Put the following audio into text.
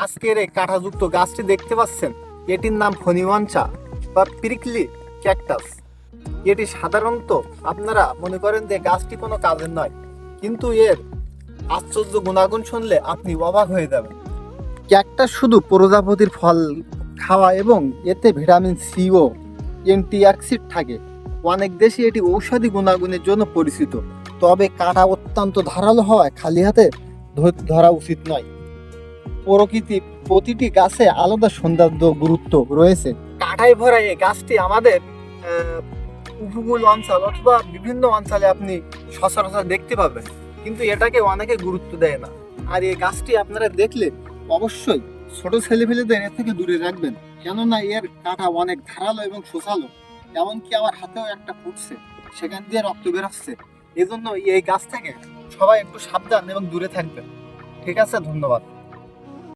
আজকের এই কাঁটাযুক্ত গাছটি দেখতে পাচ্ছেন, এটির নাম ফণিমঞ্চা বা প্রিকলি ক্যাকটাস। এটি সাধারণত আপনারা মনে করেন যে গাছটি কোনো কাজের নয়, কিন্তু এর আশ্চর্য গুণাগুণ শুনলে আপনি অবাক হয়ে যাবেন। ক্যাকটাস শুধু প্রজাপতির ফল খাওয়া এবং এতে ভিটামিন সি ও অ্যান্টিঅক্সিডেন্ট থাকে। অনেক দেশে এটি ঔষধি গুণাগুণের জন্য পরিচিত। তবে কাঁটা অত্যন্ত ধারালো হওয়ায় খালি হাতে ধরা উচিত নয়। প্রতিটি গাছে আলাদা সৌন্দর্য গুরুত্ব রয়েছে। কাঁটায় ভরা এই গাছটি আমাদের উপকূল অঞ্চল অথবা বিভিন্ন অঞ্চলে আপনি সচরাচর দেখতে পাবেন, কিন্তু এটাকে অনেকে গুরুত্ব দেয় না। আর এই গাছটি আপনারা দেখলে অবশ্যই ছোট ছেলেপেলেদের এর থেকে দূরে রাখবেন, কেননা এর কাঁটা অনেক ধারালো এবং শোষালো। এমনকি আমার হাতেও একটা ফুটছে, সেখান দিয়ে রক্ত বেরোচ্ছে। এজন্য এই গাছ থেকে সবাই একটু সাবধান এবং দূরে থাকবেন। ঠিক আছে, ধন্যবাদ।